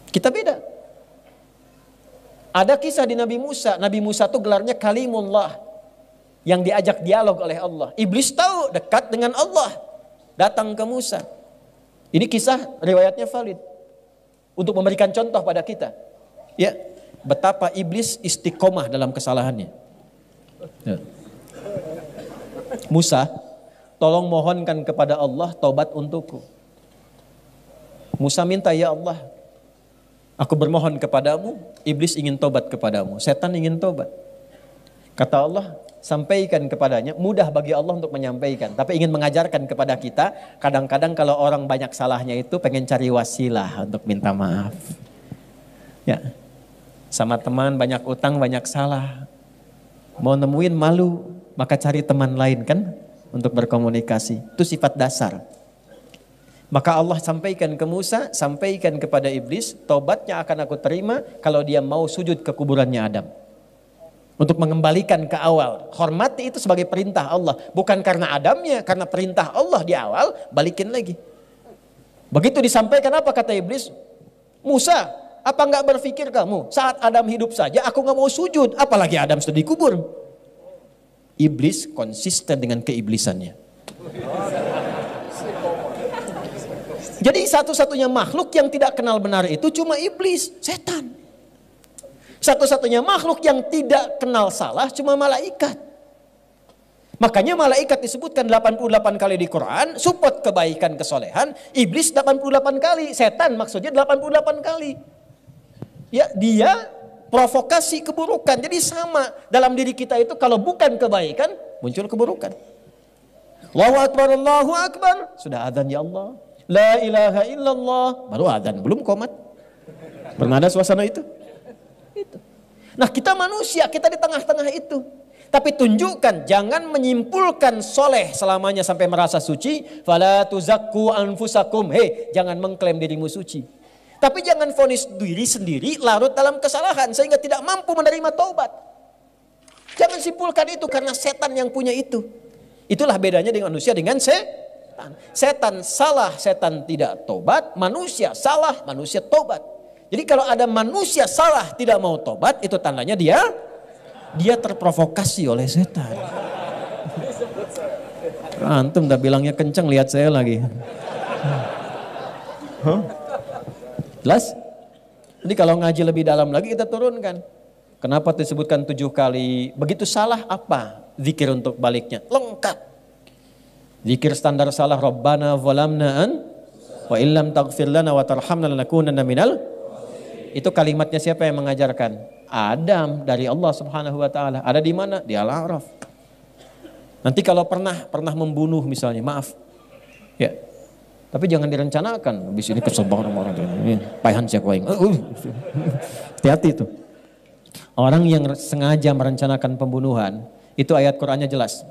Kita beda. Ada kisah di Nabi Musa. Nabi Musa itu gelarnya Kalimullah, yang diajak dialog oleh Allah. Iblis tahu dekat dengan Allah, datang ke Musa. Ini kisah riwayatnya valid untuk memberikan contoh pada kita. Ya, betapa iblis istiqomah dalam kesalahannya. Ya. Musa, tolong mohonkan kepada Allah taubat untukku. Musa minta, ya Allah, aku bermohon kepadamu, iblis ingin tobat kepadamu, setan ingin tobat. Kata Allah, sampaikan kepadanya, mudah bagi Allah untuk menyampaikan. Tapi ingin mengajarkan kepada kita, kadang-kadang kalau orang banyak salahnya itu pengen cari wasilah untuk minta maaf. Ya, sama teman banyak utang, banyak salah. Mau nemuin malu, maka cari teman lain kan untuk berkomunikasi. Itu sifat dasar. Maka Allah sampaikan ke Musa, sampaikan kepada iblis, tobatnya akan aku terima kalau dia mau sujud ke kuburannya Adam. Untuk mengembalikan ke awal. Hormati itu sebagai perintah Allah. Bukan karena Adamnya, karena perintah Allah di awal, balikin lagi. Begitu disampaikan apa kata iblis? Musa, apa enggak berpikir kamu? Saat Adam hidup saja aku enggak mau sujud, apalagi Adam sudah dikubur. Iblis konsisten dengan keiblisannya. Jadi satu-satunya makhluk yang tidak kenal benar itu cuma iblis, setan. Satu-satunya makhluk yang tidak kenal salah cuma malaikat. Makanya malaikat disebutkan 88 kali di Quran, support kebaikan kesolehan, iblis 88 kali, setan maksudnya 88 kali. Ya, dia provokasi keburukan. Jadi sama dalam diri kita itu, kalau bukan kebaikan, muncul keburukan. Allahu Akbar, Allahu Akbar, sudah adzan ya Allah. La ilaha illallah, baru adzan, belum qomat. Bernada suasana itu. Nah, kita manusia, kita di tengah-tengah itu. Tapi tunjukkan, jangan menyimpulkan soleh selamanya sampai merasa suci. Fala tuzakku anfusakum. Hei, jangan mengklaim dirimu suci. Tapi jangan vonis diri sendiri larut dalam kesalahan sehingga tidak mampu menerima taubat. Jangan simpulkan itu karena setan yang punya itu. Itulah bedanya dengan manusia dengan setan. Setan salah, setan tidak tobat. Manusia salah, manusia tobat. Jadi kalau ada manusia salah tidak mau tobat, itu tandanya dia terprovokasi oleh setan. Antum dah bilangnya kenceng, lihat saya lagi. Jelas? Jadi kalau ngaji lebih dalam lagi kita turunkan. Kenapa disebutkan 7 kali? Begitu salah apa? Zikir untuk baliknya. Lengkap. Zikir standar salah, Rabbana zalamna wa illam taghfir lana wa tarhamna lanakunanna minal. Itu kalimatnya siapa yang mengajarkan? Adam, dari Allah Subhanahu wa taala. Ada di mana? Di Al-A'raf. Nanti kalau pernah membunuh misalnya, maaf. Ya. Tapi jangan direncanakan. Habis ini kesel banget sama orang itu. Paihan siak waing. Hati-hati itu. Orang yang sengaja merencanakan pembunuhan, itu ayat Qur'annya jelas.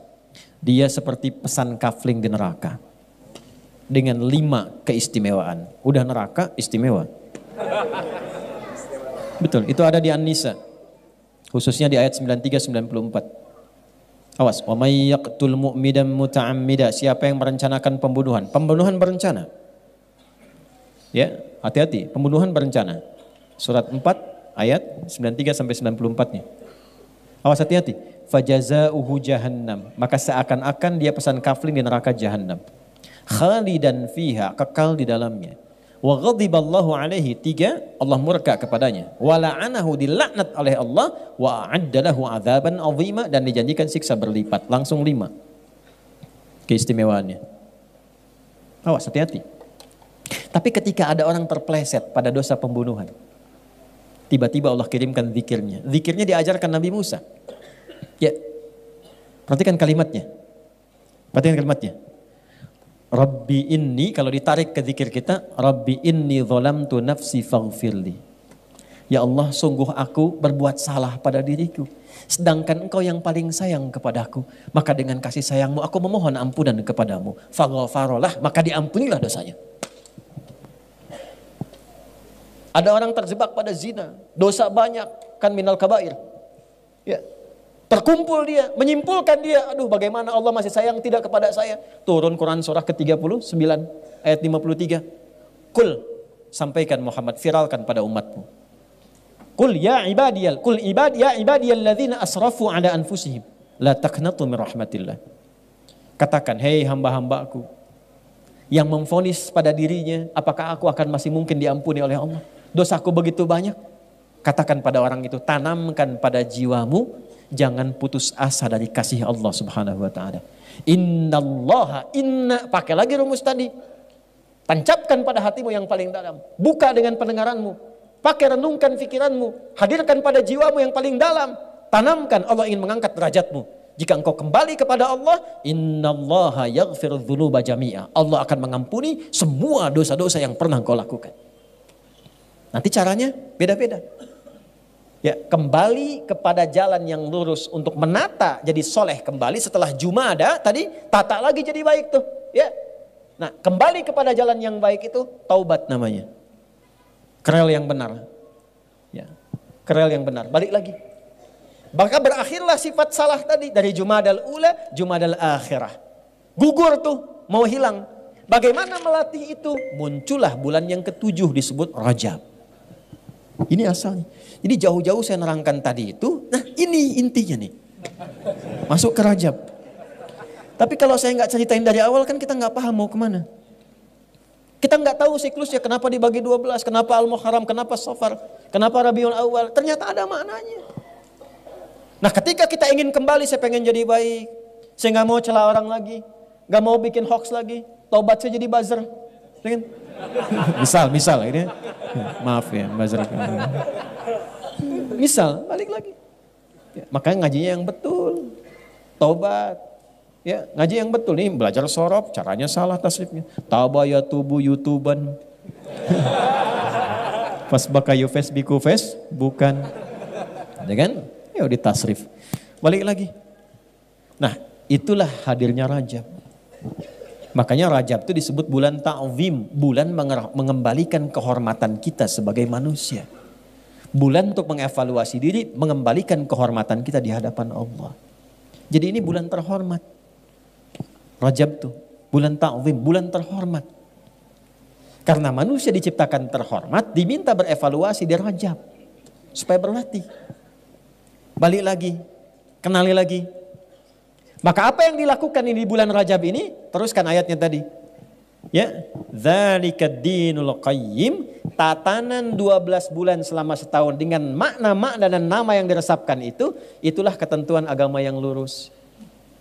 Dia seperti pesan kafling di neraka. Dengan 5 keistimewaan. Udah neraka, istimewa. Betul, itu ada di An-Nisa. Khususnya di ayat 93-94. Awas, wa may yaqtul mu'midan muta'ammida, siapa yang merencanakan pembunuhan. Pembunuhan berencana. Ya, hati-hati, pembunuhan berencana. Surat 4 ayat 93 sampai 94-nya. Awas, hati-hati. Fajazauhu jahannam, maka seakan-akan dia pesan kafling di neraka jahannam. Khalidan fiha, kekal di dalamnya. Wa ghadiballahu alaihi, 3, Allah murka kepadanya. Wa la'anahu, dilaknat oleh Allah. Wa a'adda lahu adzaban 'azima, dan dijanjikan siksa berlipat. Langsung 5 keistimewaannya. Awas, hati-hati. Tapi ketika ada orang terpleset pada dosa pembunuhan, tiba-tiba Allah kirimkan zikirnya. Zikirnya diajarkan Nabi Musa. Ya, perhatikan kalimatnya. Rabbi inni, kalau ditarik ke zikir kita, Rabbi inni zalamtu nafsi faghfirli. Ya Allah, sungguh aku berbuat salah pada diriku. Sedangkan engkau yang paling sayang kepadaku. Maka dengan kasih sayangmu aku memohon ampunan kepadamu. Faghfarolah, maka diampunilah dosanya. Ada orang terjebak pada zina. Dosa banyak, kan minal kabair. Ya. Terkumpul dia, menyimpulkan dia, aduh bagaimana Allah masih sayang tidak kepada saya. Turun Quran surah ke-39 ayat 53. Kul, sampaikan Muhammad, viralkan pada umatmu. Qul ya ibadiyalladzina asrafu ala anfusihim la taqnatu min rahmatillah. Katakan, hei hamba-hambaku yang memvonis pada dirinya, apakah aku akan masih mungkin diampuni oleh Allah? Dosaku begitu banyak. Katakan pada orang itu, tanamkan pada jiwamu, jangan putus asa dari kasih Allah Subhanahu wa taala. Pakai lagi rumus tadi. Tancapkan pada hatimu yang paling dalam. Buka dengan pendengaranmu. Pakai renungkan pikiranmu. Hadirkan pada jiwamu yang paling dalam. Tanamkan, Allah ingin mengangkat derajatmu. Jika engkau kembali kepada Allah, innallaha yaghfirudz dzunuba jami'a. Allah akan mengampuni semua dosa-dosa yang pernah engkau lakukan. Nanti caranya beda-beda. Ya, kembali kepada jalan yang lurus untuk menata jadi soleh kembali setelah Jumada tadi, tata lagi jadi baik tuh. Ya, nah kembali kepada jalan yang baik itu taubat namanya. Kerel yang benar. Ya, kerel yang benar. Balik lagi. Maka berakhirlah sifat salah tadi dari Jumadal Ula, Jumadal Akhirah. Gugur tuh, mau hilang. Bagaimana melatih itu? Muncullah bulan yang ke-7 disebut Rajab. Ini asalnya. Jadi jauh-jauh saya nerangkan tadi itu, nah ini intinya nih. Masuk ke Rajab. Tapi kalau saya nggak ceritain dari awal kan kita nggak paham mau kemana. Kita nggak tahu siklusnya, kenapa dibagi 12, kenapa Al-Muharram, kenapa Safar, kenapa Rabiul Awal. Ternyata ada maknanya. Nah ketika kita ingin kembali, saya pengen jadi baik, saya nggak mau celah orang lagi, nggak mau bikin hoax lagi, taubat saya jadi buzzer. Misal ini, maaf ya buzzer. Misal, balik lagi. Ya, makanya ngajinya yang betul, taubat. Ya, ngaji yang betul nih, belajar sorob, caranya salah tasrifnya. Tabaya tubuh YouTuban. Pas bakayu biku bukan. Ya kan? Ya di tasrif. Balik lagi. Nah, itulah hadirnya Rajab. Makanya Rajab itu disebut bulan ta'zim, bulan mengembalikan kehormatan kita sebagai manusia. Bulan untuk mengevaluasi diri, mengembalikan kehormatan kita di hadapan Allah. Jadi ini bulan terhormat. Rajab tuh, bulan ta'zim, bulan terhormat. Karena manusia diciptakan terhormat, diminta berevaluasi di Rajab. Supaya berlatih. Balik lagi, kenali lagi. Maka apa yang dilakukan ini di bulan Rajab ini? Teruskan ayatnya tadi. Ya, dzalikad dinul qayyim, tatanan 12 bulan selama setahun dengan makna-makna dan nama yang diresapkan itu, itulah ketentuan agama yang lurus.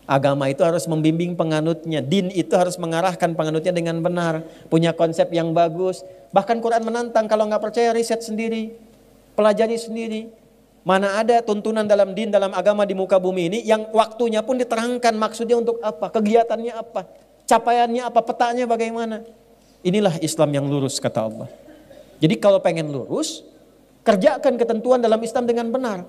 Agama itu harus membimbing penganutnya, din itu harus mengarahkan penganutnya dengan benar, punya konsep yang bagus. Bahkan Quran menantang, kalau nggak percaya riset sendiri, pelajari sendiri. Mana ada tuntunan dalam din, dalam agama di muka bumi ini yang waktunya pun diterangkan maksudnya untuk apa, kegiatannya apa, capaiannya apa, petanya bagaimana. Inilah Islam yang lurus kata Allah. Jadi kalau pengen lurus, kerjakan ketentuan dalam Islam dengan benar.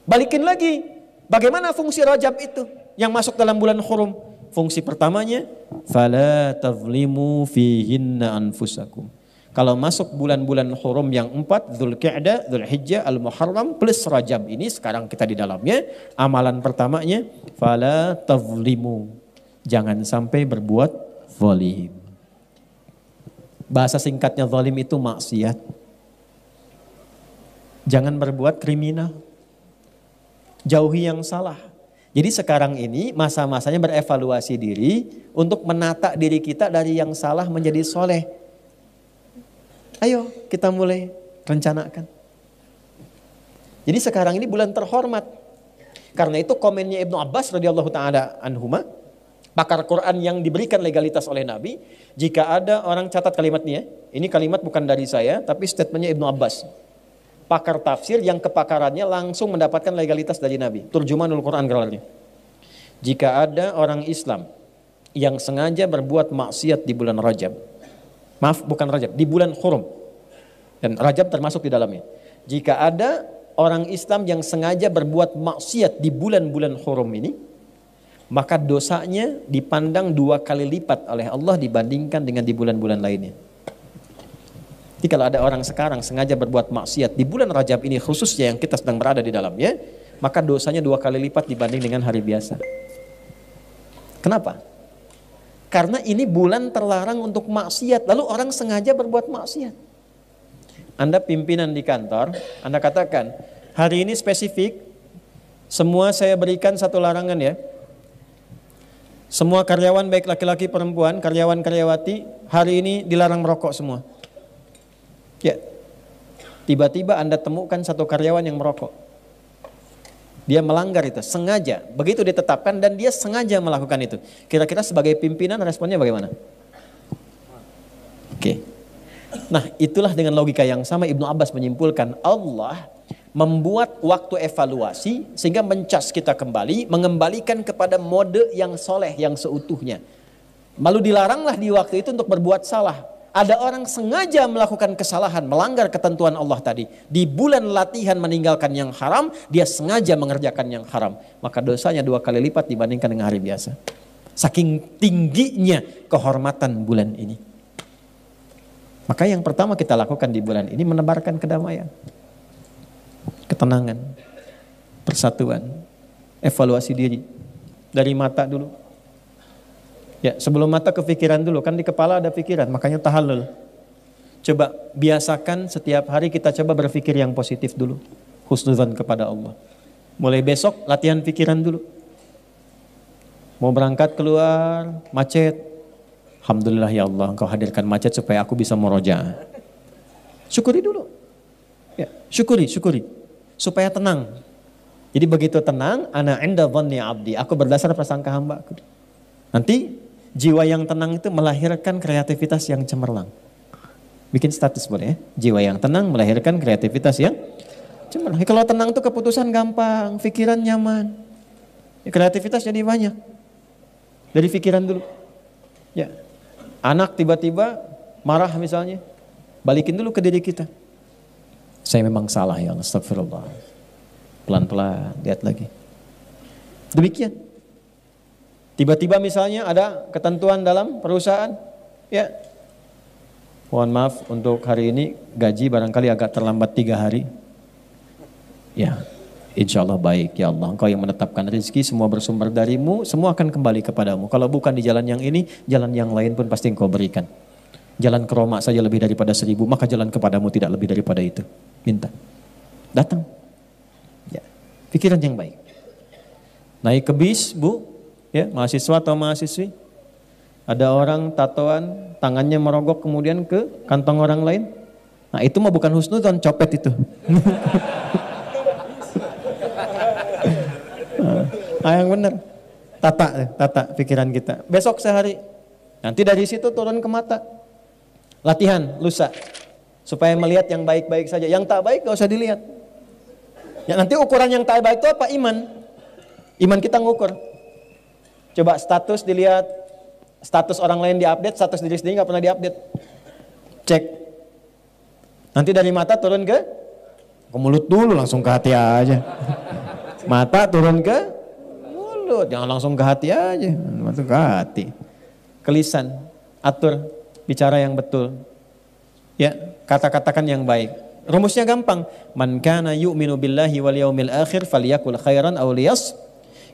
Balikin lagi, bagaimana fungsi Rajab itu yang masuk dalam bulan Hurum? Fungsi pertamanya, fala tazlimu fihinna anfusakum. Kalau masuk bulan-bulan Hurum yang 4, Dzulqa'dah, Dzulhijjah, Al-Muharram plus Rajab ini sekarang kita di dalamnya, amalan pertamanya fala tazlimu. Jangan sampai berbuat zalim. Bahasa singkatnya zalim itu maksiat. Jangan berbuat kriminal. Jauhi yang salah. Jadi sekarang ini masa-masanya berevaluasi diri untuk menata diri kita dari yang salah menjadi soleh. Ayo kita mulai rencanakan. Jadi sekarang ini bulan terhormat. Karena itu komennya Ibnu Abbas radhiyallahu taala anhuma, pakar Quran yang diberikan legalitas oleh Nabi, jika ada orang catat kalimatnya, ini kalimat bukan dari saya, tapi statementnya Ibnu Abbas. Pakar tafsir yang kepakarannya langsung mendapatkan legalitas dari Nabi. Turjumanul Quran gelarnya. Jika ada orang Islam yang sengaja berbuat maksiat di bulan Rajab, maaf bukan Rajab, di bulan Hurum. Dan Rajab termasuk di dalamnya. Jika ada orang Islam yang sengaja berbuat maksiat di bulan-bulan Hurum ini, maka dosanya dipandang 2 kali lipat oleh Allah dibandingkan dengan di bulan-bulan lainnya. Jadi kalau ada orang sekarang sengaja berbuat maksiat di bulan Rajab ini khususnya yang kita sedang berada di dalamnya, maka dosanya 2 kali lipat dibanding dengan hari biasa. Kenapa? Karena ini bulan terlarang untuk maksiat, lalu orang sengaja berbuat maksiat. Anda pimpinan di kantor, Anda katakan, hari ini spesifik, semua saya berikan satu larangan ya. Semua karyawan baik laki-laki perempuan, karyawan-karyawati, hari ini dilarang merokok semua. Ya, tiba-tiba Anda temukan satu karyawan yang merokok. Dia melanggar itu, sengaja. Begitu ditetapkan dan dia sengaja melakukan itu. Kira-kira sebagai pimpinan responnya bagaimana? Oke. Nah, itulah dengan logika yang sama Ibnu Abbas menyimpulkan Allah membuat waktu evaluasi sehingga mencas kita kembali, mengembalikan kepada mode yang soleh, yang seutuhnya. Lalu dilaranglah di waktu itu untuk berbuat salah. Ada orang sengaja melakukan kesalahan, melanggar ketentuan Allah tadi. Di bulan latihan meninggalkan yang haram, dia sengaja mengerjakan yang haram. Maka dosanya 2 kali lipat dibandingkan dengan hari biasa. Saking tingginya kehormatan bulan ini. Maka yang pertama kita lakukan di bulan ini menebarkan kedamaian, ketenangan, persatuan, evaluasi diri. Dari mata dulu. Ya, sebelum mata kepikiran dulu, kan di kepala ada pikiran, makanya tahallul. Coba biasakan setiap hari kita coba berpikir yang positif dulu. Husnudzan kepada Allah. Mulai besok latihan pikiran dulu. Mau berangkat keluar, macet. Alhamdulillah ya Allah, Engkau hadirkan macet supaya aku bisa murojaah. Syukuri dulu. Ya, syukuri. Supaya tenang. Jadi begitu tenang, ana inda dhanni abdi. Aku berdasar prasangka hamba. Nanti jiwa yang tenang itu melahirkan kreativitas yang cemerlang. Bikin status boleh ya. Jiwa yang tenang melahirkan kreativitas yang cemerlang. Kalau tenang itu keputusan gampang, pikiran nyaman. Ya, kreativitas jadi banyak. Dari pikiran dulu. Ya. Anak tiba-tiba marah misalnya. Balikin dulu ke diri kita. Saya memang salah ya, astagfirullah. Pelan-pelan, lihat lagi. Demikian. Tiba-tiba misalnya ada ketentuan dalam perusahaan, ya, mohon maaf untuk hari ini gaji barangkali agak terlambat 3 hari. Ya, insya Allah baik ya Allah. Engkau yang menetapkan rezeki, semua bersumber darimu, semua akan kembali kepadamu. Kalau bukan di jalan yang ini, jalan yang lain pun pasti Engkau berikan. Jalan ke Roma saja lebih daripada 1000, maka jalan kepadamu tidak lebih daripada itu. Minta, datang. Ya, pikiran yang baik. Naik ke bis, Bu. Ya, mahasiswa atau mahasiswi, ada orang tatoan, tangannya merogok kemudian ke kantong orang lain. Nah itu mah bukan husnudzon, copet itu. Nah, yang benar, tata pikiran kita. Besok sehari, nanti dari situ turun ke mata. Latihan, lusa, supaya melihat yang baik-baik saja. Yang tak baik gak usah dilihat. Ya, nanti ukuran yang tak baik itu apa? Iman. Iman kita ngukur. Coba status dilihat, status orang lain diupdate, status diri sendiri gak pernah diupdate. Cek. Nanti dari mata turun ke mulut dulu, langsung ke hati aja. Mata turun ke mulut, jangan langsung ke hati aja. Masuk ke hati. Ke lisan, atur, bicara yang betul. Ya, kata-katakan yang baik. Rumusnya gampang. Man kana yu'minu billahi wal yaumil akhir falyakul khairan aw liyas.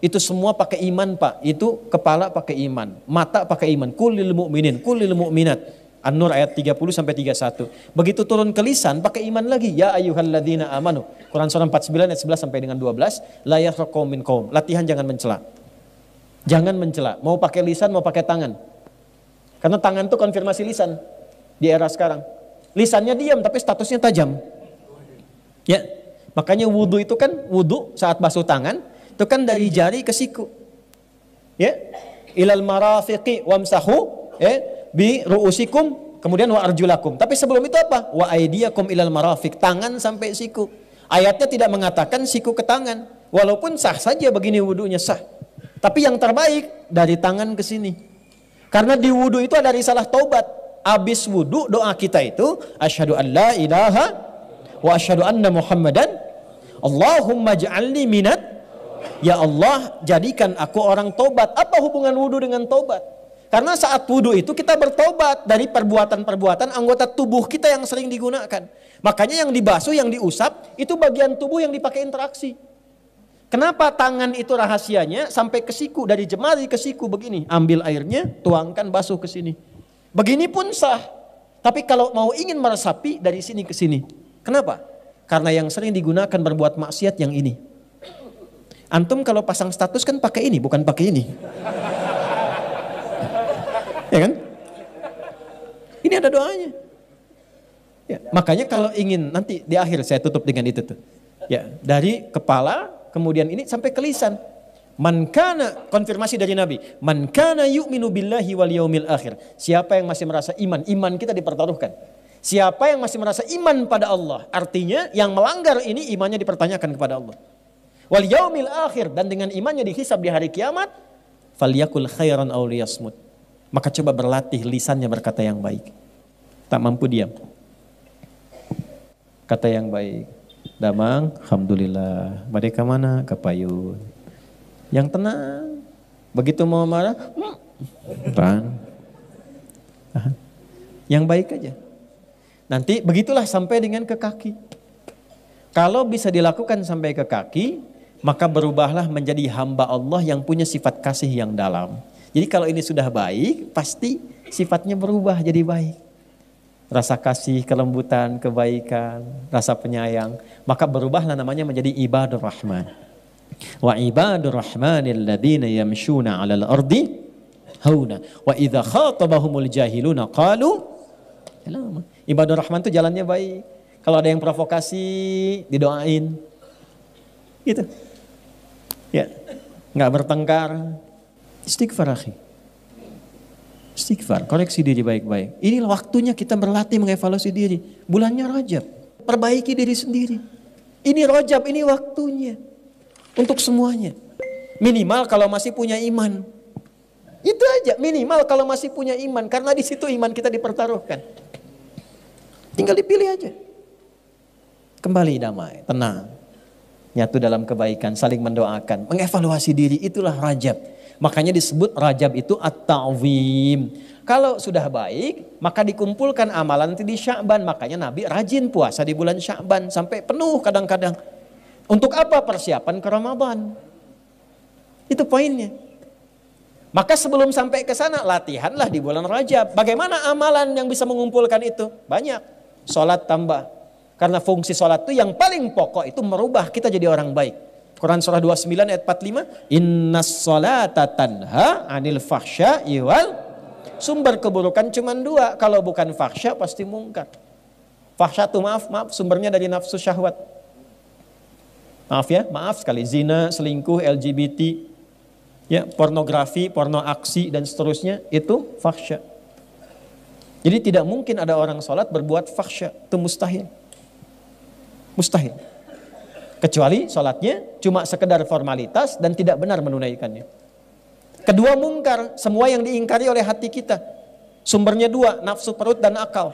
Itu semua pakai iman Pak. Itu kepala pakai iman, mata pakai iman. Kullil mu'minin, kullil mu'minat. An-Nur ayat 30 sampai 31. Begitu turun ke lisan pakai iman lagi. Ya ayyuhalladzina amanu. Quran surah 49 ayat 11 sampai dengan 12. La yafraq qaumin qaum. Latihan jangan mencela. Jangan mencela. Mau pakai lisan, mau pakai tangan. Karena tangan itu konfirmasi lisan di era sekarang. Lisannya diam tapi statusnya tajam. Ya. Makanya wudu itu kan wudu saat basuh tangan itu kan dari jari ke siku. Ya. Ilal marafiqi wamsahu bi ru'usikum kemudian wa arjulakum. Tapi sebelum itu apa? Wa aydiyakum ilal marafiq, tangan sampai siku. Ayatnya tidak mengatakan siku ke tangan. Walaupun sah saja begini wudunya sah. Tapi yang terbaik dari tangan ke sini. Karena di wudu itu ada risalah taubat. Abis wudu doa kita itu asyhadu an la ilaha wa asyhadu anna muhammadan Allahumma ja'alni minat. Ya Allah, jadikan aku orang tobat. Apa hubungan wudu dengan tobat? Karena saat wudu itu kita bertobat dari perbuatan-perbuatan anggota tubuh kita yang sering digunakan. Makanya yang dibasuh, yang diusap, itu bagian tubuh yang dipakai interaksi. Kenapa tangan itu rahasianya sampai ke siku, dari jemari ke siku begini. Ambil airnya, tuangkan, basuh ke sini. Begini pun sah. Tapi kalau mau ingin meresapi dari sini ke sini. Kenapa? Karena yang sering digunakan berbuat maksiat yang ini. Antum kalau pasang status kan pakai ini, bukan pakai ini. Ya kan? Ini ada doanya. Ya, makanya kalau ingin nanti di akhir saya tutup dengan itu tuh. Ya, dari kepala kemudian ini sampai ke lisan. Man kana, konfirmasi dari Nabi. Man kana yu'minu billahi wal yaumil akhir. Siapa yang masih merasa iman, iman kita dipertaruhkan. Siapa yang masih merasa iman pada Allah, artinya yang melanggar ini imannya dipertanyakan kepada Allah. Wal yaumil akhir, dan dengan imannya dihisab di hari kiamat, falyakul khairan aw liyasmut. Maka coba berlatih lisannya berkata yang baik. Tak mampu diam. Kata yang baik. Damang, alhamdulillah. Mereka mana? Ke Payun. Yang tenang. Begitu mau marah, yang baik aja. Nanti begitulah sampai dengan ke kaki. Kalau bisa dilakukan sampai ke kaki, maka berubahlah menjadi hamba Allah yang punya sifat kasih yang dalam. Jadi kalau ini sudah baik, pasti sifatnya berubah jadi baik. Rasa kasih, kelembutan, kebaikan, rasa penyayang. Maka berubahlah namanya menjadi ibadur rahman. Wa ibadur rahmanil ladhina yamshuna alal ardi hauna. Wa idha khatabahumul jahiluna qalu salama. Ibadur rahman itu jalannya baik. Kalau ada yang provokasi, didoain. Gitu. Ya, nggak bertengkar. Istighfar akhi. Istighfar, koreksi diri baik-baik. Ini waktunya kita berlatih mengevaluasi diri. Bulannya Rajab, perbaiki diri sendiri. Ini Rajab, ini waktunya. Untuk semuanya. Minimal kalau masih punya iman. Itu aja, minimal kalau masih punya iman. Karena di situ iman kita dipertaruhkan. Tinggal dipilih aja. Kembali damai, tenang. Nyatu dalam kebaikan, saling mendoakan, mengevaluasi diri, itulah Rajab. Makanya disebut Rajab itu at-ta'zim. Kalau sudah baik, maka dikumpulkan amalan nanti di Sya'ban. Makanya Nabi rajin puasa di bulan Sya'ban sampai penuh kadang-kadang. Untuk apa? Persiapan ke Ramadan. Itu poinnya. Maka sebelum sampai ke sana, latihanlah di bulan Rajab. Bagaimana amalan yang bisa mengumpulkan itu? Banyak. Sholat tambah. Karena fungsi sholat itu yang paling pokok itu merubah kita jadi orang baik. Quran surah 29 ayat 45. Innas sholata tanha anil fahsya'i wal. Sumber keburukan cuma dua. Kalau bukan fahsya pasti mungkar. Fahsya itu maaf sumbernya dari nafsu syahwat. Maaf ya, maaf sekali. Zina, selingkuh, LGBT, ya, pornografi, porno aksi dan seterusnya itu fahsya. Jadi tidak mungkin ada orang sholat berbuat fahsya. Itu mustahil. Mustahil. Kecuali sholatnya cuma sekedar formalitas dan tidak benar menunaikannya. Kedua mungkar, semua yang diingkari oleh hati kita. Sumbernya dua, nafsu perut dan akal.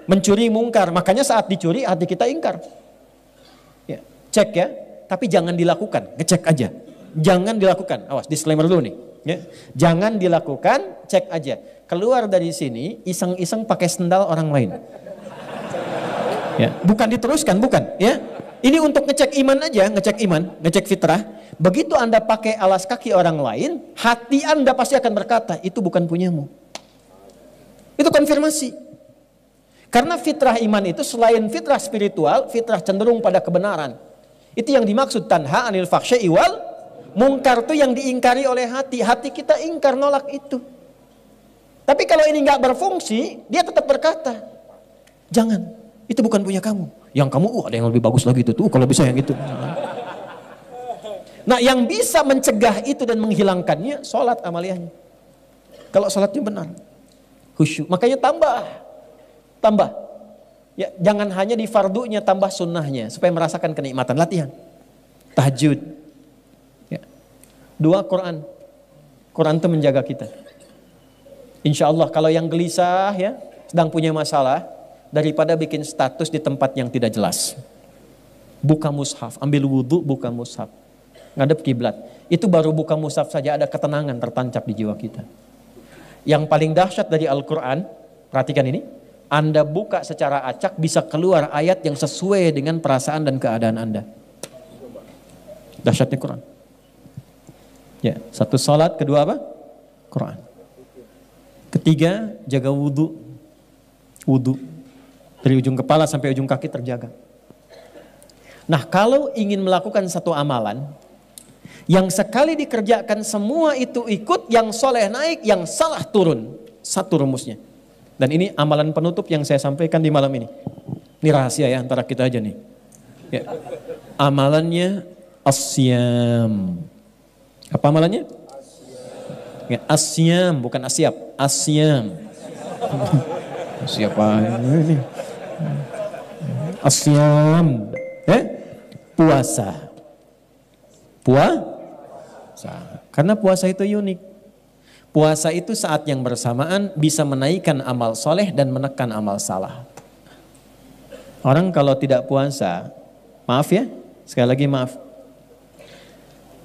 Mencuri mungkar, makanya saat dicuri hati kita ingkar. Ya, cek ya, tapi jangan dilakukan, ngecek aja. Jangan dilakukan, awas disclaimer dulu nih. Ya. Jangan dilakukan, cek aja. Keluar dari sini, iseng-iseng pakai sendal orang lain. Ya, bukan diteruskan, bukan. Ya, ini untuk ngecek iman aja, ngecek iman, ngecek fitrah. Begitu Anda pakai alas kaki orang lain, hati Anda pasti akan berkata, itu bukan punyamu. Itu konfirmasi. Karena fitrah iman itu selain fitrah spiritual, fitrah cenderung pada kebenaran. Itu yang dimaksud tanha anil fahsya'i wal mungkar, itu yang diingkari oleh hati. Hati kita ingkar, nolak itu. Tapi kalau ini nggak berfungsi, dia tetap berkata, jangan. Itu bukan punya kamu. Yang kamu, ada yang lebih bagus lagi itu tuh. Kalau bisa yang itu. Nah, yang bisa mencegah itu dan menghilangkannya, sholat amaliyahnya. Kalau sholatnya benar, khusyuk. Makanya tambah. Ya, jangan hanya di fardunya, tambah sunnahnya supaya merasakan kenikmatan. Latihan. Tahajud. Ya. 2 Quran. Quran itu menjaga kita. Insya Allah kalau yang gelisah ya, sedang punya masalah, daripada bikin status di tempat yang tidak jelas. Buka mushaf, ambil wudhu, buka mushaf. Ngadep kiblat. Itu baru buka mushaf saja ada ketenangan tertancap di jiwa kita. Yang paling dahsyat dari Al-Quran, perhatikan ini. Anda buka secara acak bisa keluar ayat yang sesuai dengan perasaan dan keadaan Anda. Dahsyatnya Quran. Ya, satu salat, kedua apa? Quran. Ketiga, jaga wudhu. Wudu. Dari ujung kepala sampai ujung kaki terjaga. Nah, kalau ingin melakukan satu amalan, yang sekali dikerjakan semua itu ikut, yang soleh naik, yang salah turun. Satu rumusnya. Dan ini amalan penutup yang saya sampaikan di malam ini. Ini rahasia ya, antara kita aja nih. Ya. Amalannya asyam. Apa amalannya? Ya, asyam, bukan asyap. Asyam. Siapa ini? Asyam. Puasa. Puasa. Karena puasa itu unik. Puasa itu saat yang bersamaan bisa menaikkan amal soleh dan menekan amal salah. Orang kalau tidak puasa, maaf ya, sekali lagi maaf.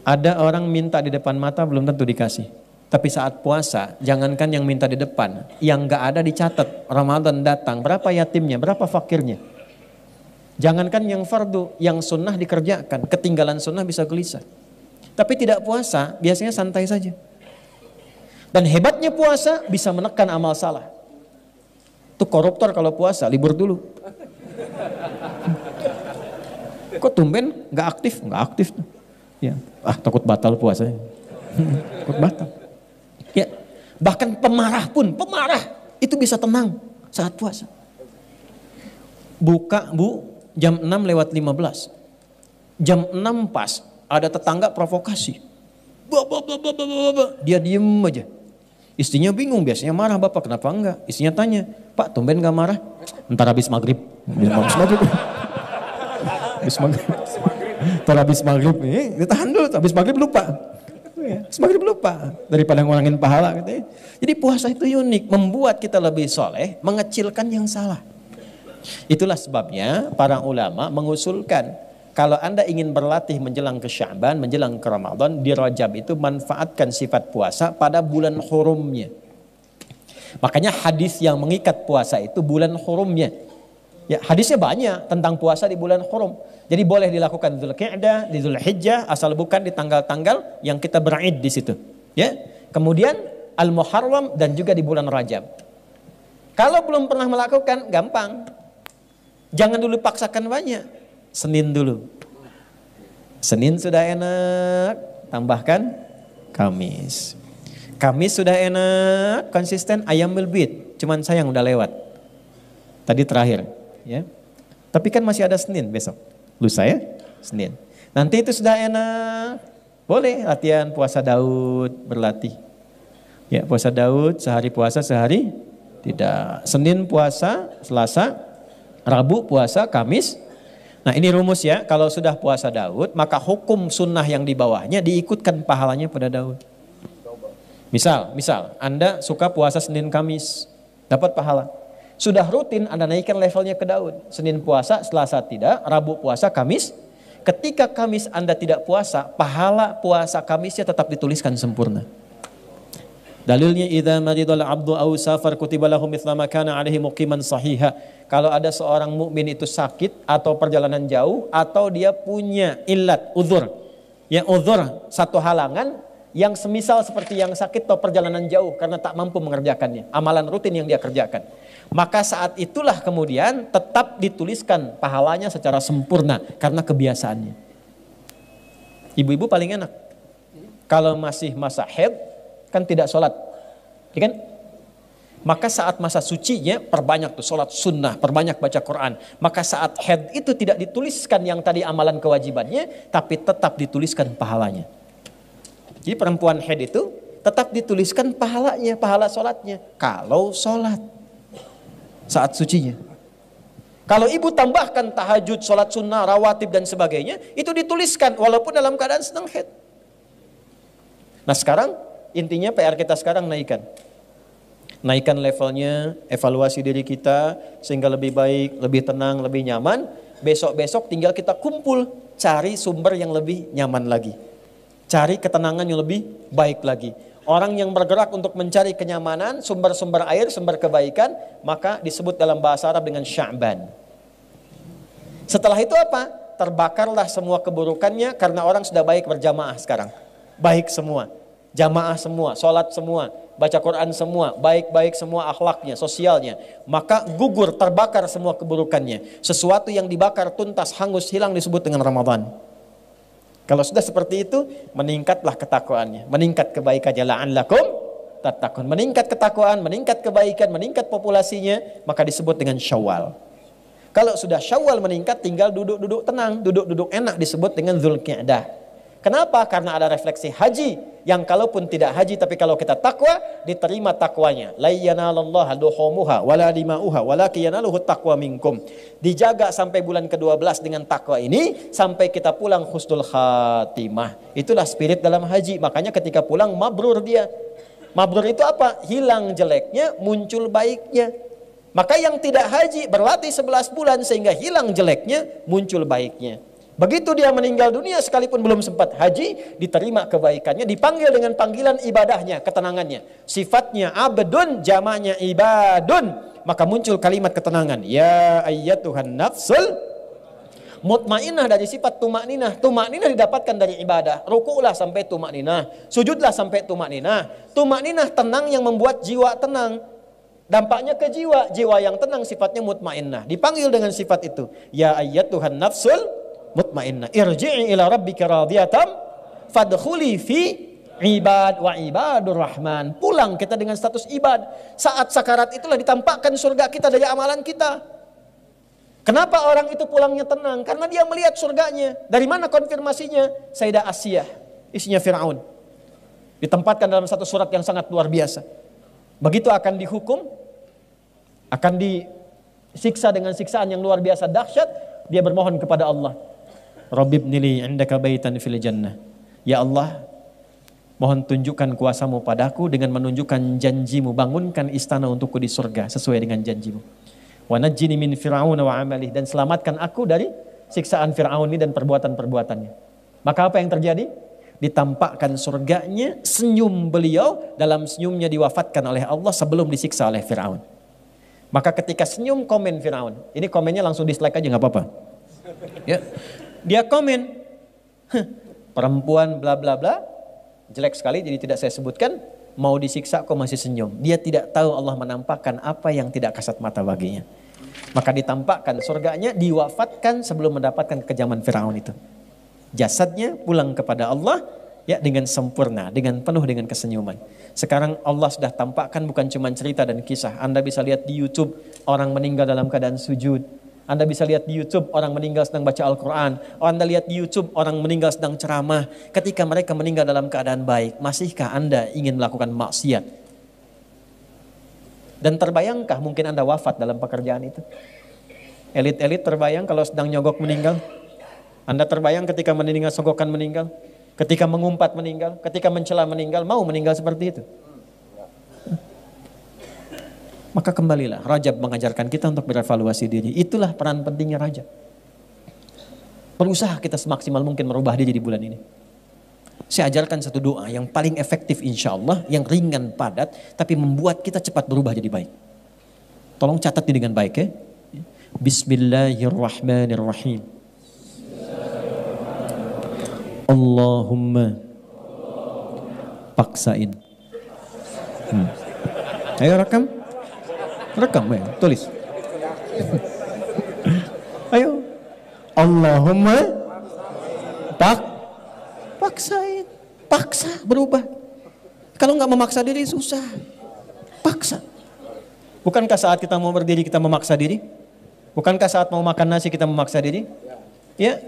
Ada orang minta di depan mata belum tentu dikasih. Tapi saat puasa, jangankan yang minta di depan, yang gak ada dicatat. Ramadan datang, berapa yatimnya, berapa fakirnya. Jangankan yang fardu, yang sunnah dikerjakan. Ketinggalan sunnah bisa gelisah. Tapi tidak puasa, biasanya santai saja. Dan hebatnya puasa bisa menekan amal salah. Itu koruptor kalau puasa, libur dulu. Kok tumben gak aktif? Gak aktif. Ya. Takut batal puasanya. Takut batal. Ya, bahkan pemarah itu bisa tenang saat puasa. Buka jam 6:15. Jam 6 pas ada tetangga provokasi. Dia diem aja. Istrinya bingung, biasanya marah bapak, kenapa enggak? Istrinya tanya, Pak tumben gak marah? Ntar habis maghrib. Ntar habis maghrib, ditahan dulu, habis maghrib lupa. Semakin lupa daripada ngurangin pahala katanya. Jadi puasa itu unik, membuat kita lebih soleh, mengecilkan yang salah. Itulah sebabnya para ulama mengusulkan kalau Anda ingin berlatih menjelang ke Sya'ban, menjelang ke Ramadan, di Rajab itu manfaatkan sifat puasa pada bulan hurumnya. Makanya hadis yang mengikat puasa itu bulan hurumnya. Ya, hadisnya banyak tentang puasa di bulan hurum. Jadi boleh dilakukan di Dzulqa'dah, di Dzulhijjah, asal bukan di tanggal-tanggal yang kita ber'id di situ. Ya. Kemudian Al-Muharram dan juga di bulan Rajab. Kalau belum pernah melakukan, gampang. Jangan dulu paksakan banyak. Senin dulu. Senin sudah enak, tambahkan Kamis. Kamis sudah enak, konsisten, Ayyamul Bid. Cuman sayang udah lewat. Tadi terakhir. Ya. Tapi kan masih ada Senin besok. Lusa ya, Senin. Nanti itu sudah enak. Boleh latihan puasa Daud, berlatih. Ya, puasa Daud, sehari puasa, sehari tidak. Senin puasa, Selasa, Rabu puasa, Kamis. Nah ini rumus ya, kalau sudah puasa Daud, maka hukum sunnah yang di bawahnya diikutkan pahalanya pada Daud. Misal Anda suka puasa Senin Kamis, dapat pahala. Sudah rutin Anda naikkan levelnya ke Daud. Senin puasa, Selasa tidak, Rabu puasa, Kamis. Ketika Kamis Anda tidak puasa, pahala puasa Kamisnya tetap dituliskan sempurna. Dalilnya idza maridal abdu aw safar kutiba lahu mithla ma kana alaihi muqiman sahiha. Kalau ada seorang mukmin itu sakit atau perjalanan jauh atau dia punya illat, uzur. Ya uzur, satu halangan yang semisal seperti yang sakit atau perjalanan jauh karena tak mampu mengerjakannya. Amalan rutin yang dia kerjakan. Maka saat itulah kemudian tetap dituliskan pahalanya secara sempurna karena kebiasaannya. Ibu-ibu paling enak. Kalau masih masa haid kan tidak sholat. Ya kan? Maka saat masa sucinya perbanyak tuh sholat sunnah, perbanyak baca Quran. Maka saat haid itu tidak dituliskan yang tadi amalan kewajibannya, tapi tetap dituliskan pahalanya. Jadi perempuan haid itu tetap dituliskan pahalanya, pahala sholatnya. Kalau sholat saat sucinya. Kalau ibu tambahkan tahajud, sholat sunnah, rawatib dan sebagainya, itu dituliskan walaupun dalam keadaan sedang haid. Nah sekarang intinya PR kita sekarang naikkan levelnya, evaluasi diri kita sehingga lebih baik, lebih tenang, lebih nyaman. Besok-besok tinggal kita kumpul cari sumber yang lebih nyaman lagi. Cari ketenangan yang lebih baik lagi. Orang yang bergerak untuk mencari kenyamanan, sumber-sumber air, sumber kebaikan, maka disebut dalam bahasa Arab dengan Sya'ban. Setelah itu apa? Terbakarlah semua keburukannya karena orang sudah baik berjamaah sekarang. Baik semua. jamaah semua, sholat semua, baca Quran semua, baik-baik semua akhlaknya, sosialnya, maka gugur, terbakar semua keburukannya. Sesuatu yang dibakar tuntas, hangus, hilang disebut dengan Ramadan. Kalau sudah seperti itu, meningkatlah ketakwaannya, meningkat kebaikannya, la'allakum tattaqun. Meningkat ketakwaan, meningkat kebaikan, meningkat populasinya, maka disebut dengan Syawal. Kalau sudah Syawal meningkat, tinggal duduk-duduk tenang, duduk-duduk enak, disebut dengan Dzulqa'dah. Kenapa? Karena ada refleksi haji yang kalaupun tidak haji tapi kalau kita takwa diterima takwanya. La yanalallaha luhumuha wala dima'uha walakin yanaluhu taqwa minkum. Dijaga sampai bulan ke-12 dengan takwa ini sampai kita pulang husnul khatimah. Itulah spirit dalam haji. Makanya ketika pulang mabrur dia. Mabrur itu apa? Hilang jeleknya, muncul baiknya. Maka yang tidak haji berlatih 11 bulan sehingga hilang jeleknya, muncul baiknya. Begitu dia meninggal dunia sekalipun belum sempat haji, diterima kebaikannya, dipanggil dengan panggilan ibadahnya, ketenangannya. Sifatnya abdun, jamaknya ibadun. Maka muncul kalimat ketenangan. Ya ayyatuhan nafsul mutmainah, dari sifat tumakninah. Tumakninah didapatkan dari ibadah. Ruku'lah sampai tumakninah, sujudlah sampai tumakninah. Tumakninah tenang yang membuat jiwa tenang. Dampaknya ke jiwa. Jiwa yang tenang sifatnya mutmainnah. Dipanggil dengan sifat itu. Ya ayyatuhan nafsul mutmainnah, irji'i ila rabbika radiyatan fadkhuli fi ibad wa ibadur rahman. Pulang kita dengan status ibad. Saat sakarat itulah ditampakkan surga kita dari amalan kita. Kenapa orang itu pulangnya tenang? Karena dia melihat surganya. Dari mana konfirmasinya? Sayyidah Asiyah, isinya Fir'aun, ditempatkan dalam satu surat yang sangat luar biasa. Begitu akan dihukum, akan disiksa dengan siksaan yang luar biasa dahsyat, dia bermohon kepada Allah, Rabbibnili indaka baitan fil jannah. Ya Allah, mohon tunjukkan kuasamu padaku dengan menunjukkan janjimu, bangunkan istana untukku di surga sesuai dengan janjimu. Wa najjini min fir'aun wa amalih, dan selamatkan aku dari siksaan Fir'aun ini dan perbuatan-perbuatannya. Maka apa yang terjadi? Ditampakkan surganya, senyum beliau, dalam senyumnya diwafatkan oleh Allah sebelum disiksa oleh Fir'aun. Maka ketika senyum, komen Fir'aun. Ini komennya langsung dislike aja, nggak apa-apa. Ya. Dia komen, perempuan bla bla bla, jelek sekali jadi tidak saya sebutkan, mau disiksa kok masih senyum. Dia tidak tahu Allah menampakkan apa yang tidak kasat mata baginya. Maka ditampakkan surganya, diwafatkan sebelum mendapatkan kekejaman Fir'aun itu. Jasadnya pulang kepada Allah ya dengan sempurna, dengan penuh dengan kesenyuman. Sekarang Allah sudah tampakkan bukan cuma cerita dan kisah. Anda bisa lihat di YouTube orang meninggal dalam keadaan sujud. Anda bisa lihat di YouTube orang meninggal sedang baca Al-Quran. Anda lihat di YouTube orang meninggal sedang ceramah. Ketika mereka meninggal dalam keadaan baik, masihkah Anda ingin melakukan maksiat? Dan terbayangkah mungkin Anda wafat dalam pekerjaan itu? Elit-elit terbayang kalau sedang nyogok meninggal? Anda terbayang ketika meninggal sogokan meninggal? Ketika mengumpat meninggal? Ketika mencela meninggal? Mau meninggal seperti itu? Maka kembalilah, Rajab mengajarkan kita untuk berevaluasi diri. Itulah peran pentingnya Rajab. Berusaha kita semaksimal mungkin merubah diri di bulan ini. Saya ajarkan satu doa yang paling efektif insya Allah, yang ringan padat, tapi membuat kita cepat berubah jadi baik. Tolong catat ini dengan baik ya. Bismillahirrahmanirrahim. Allahumma paksain. Ayo rekam. Rekam ya, tulis. Ayo. Allahumma paksain. Paksa berubah. Kalau nggak memaksa diri susah. Paksa. Bukankah saat kita mau berdiri kita memaksa diri? Bukankah saat mau makan nasi kita memaksa diri? Ya.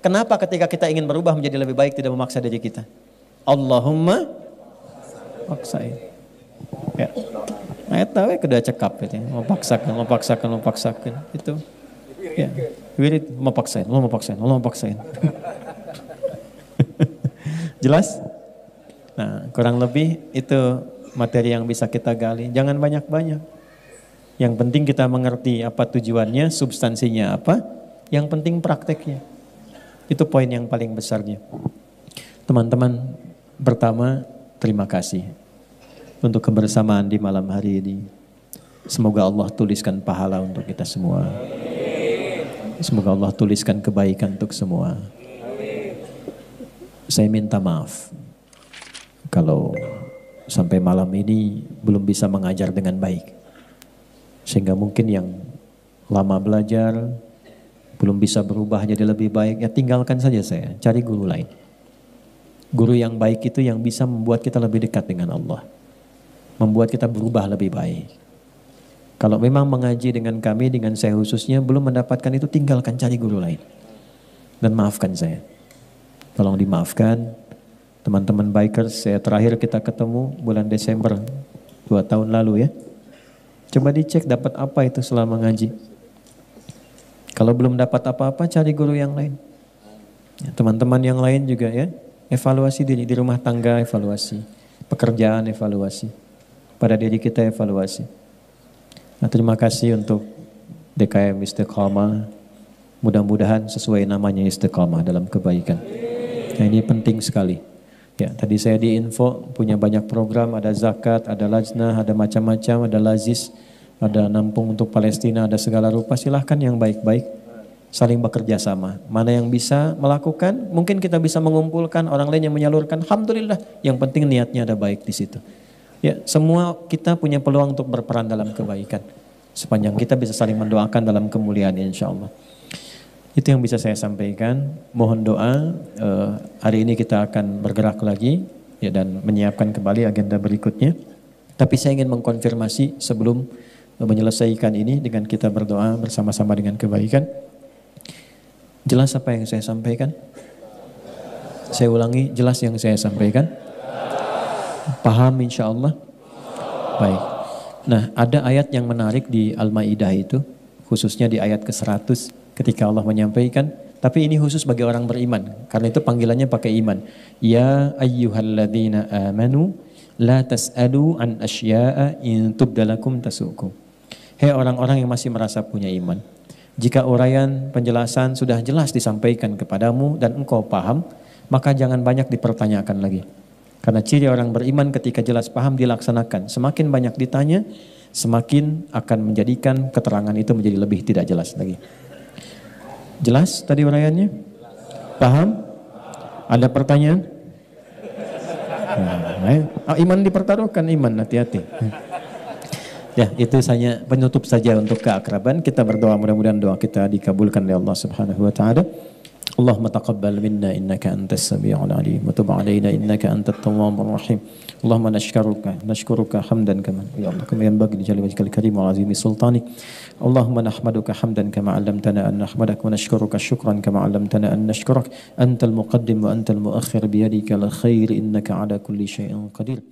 Kenapa ketika kita ingin berubah menjadi lebih baik tidak memaksa diri kita? Allahumma paksain. Ya. Ayat tahu kedua cekap itu, memaksakan itu. Ya, wirid memaksain. Jelas? Nah, kurang lebih itu materi yang bisa kita gali. Jangan banyak-banyak. Yang penting kita mengerti apa tujuannya, substansinya apa. Yang penting prakteknya. Itu poin yang paling besarnya. Teman-teman, pertama terima kasih untuk kebersamaan di malam hari ini. Semoga Allah tuliskan pahala untuk kita semua. Semoga Allah tuliskan kebaikan untuk semua. Saya minta maaf kalau sampai malam ini belum bisa mengajar dengan baik. Sehingga mungkin yang lama belajar, belum bisa berubah jadi lebih baik, ya tinggalkan saja saya, cari guru lain. Guru yang baik itu yang bisa membuat kita lebih dekat dengan Allah. Membuat kita berubah lebih baik. Kalau memang mengaji dengan kami, dengan saya khususnya, belum mendapatkan itu, tinggalkan, cari guru lain. Dan maafkan saya. Tolong dimaafkan. Teman-teman bikers, saya terakhir kita ketemu bulan Desember 2 tahun lalu ya. Coba dicek dapat apa itu selama ngaji. Kalau belum dapat apa-apa, cari guru yang lain. Ya, teman-teman yang lain juga ya, evaluasi diri di rumah tangga, evaluasi. Pekerjaan, evaluasi. Pada diri kita, evaluasi. Nah, terima kasih untuk DKM Istiqamah. Mudah-mudahan sesuai namanya istiqamah dalam kebaikan. Nah, ini penting sekali. Ya, tadi saya diinfo punya banyak program, ada zakat, ada lajnah, ada macam-macam, ada lazis, ada nampung untuk Palestina, ada segala rupa. Silahkan yang baik-baik saling bekerja sama. Mana yang bisa melakukan, mungkin kita bisa mengumpulkan, orang lain yang menyalurkan. Alhamdulillah, yang penting niatnya ada baik di situ. Ya, semua kita punya peluang untuk berperan dalam kebaikan. Sepanjang kita bisa saling mendoakan dalam kemuliaan insya Allah. Itu yang bisa saya sampaikan. Mohon doa. Hari ini kita akan bergerak lagi ya, dan menyiapkan kembali agenda berikutnya. Tapi saya ingin mengkonfirmasi sebelum menyelesaikan ini dengan kita berdoa bersama-sama dengan kebaikan. Jelas apa yang saya sampaikan? Saya ulangi, jelas yang saya sampaikan? Paham insya Allah? Baik. Nah, ada ayat yang menarik di Al-Maidah itu, khususnya di ayat ke-100. Ketika Allah menyampaikan, tapi ini khusus bagi orang beriman, karena itu panggilannya pakai iman. Ya ayyuhalladzina amanu la tas'alu an asya'a in tubdalakum tasukum. Hei orang-orang yang masih merasa punya iman, jika uraian penjelasan sudah jelas disampaikan kepadamu dan engkau paham, maka jangan banyak dipertanyakan lagi. Karena ciri orang beriman ketika jelas paham dilaksanakan. Semakin banyak ditanya, semakin akan menjadikan keterangan itu menjadi lebih tidak jelas lagi. Jelas tadi uraiannya? Paham? Ada pertanyaan? Nah, iman dipertaruhkan, iman, hati-hati. Ya, itu hanya penutup saja untuk keakraban. Kita berdoa, mudah-mudahan doa kita dikabulkan oleh Allah Subhanahu wa taala. Allahumma taqabbal minna innaka antas samiul alim wa tub alaina innaka antat tawwabur rahim. Allahumma nashkuruka hamdan kama ya Allah kama yanbaghi li jalali wajhikal karim wa azimi sultani. Allahumma nahmaduka hamdan kama 'allamtana an nahmadak wa nashkuruka syukran kama 'allamtana an nashkurak. Antal muqaddim wa antal muakhir bi yadikal khair innaka 'ala kulli syai'in qadir.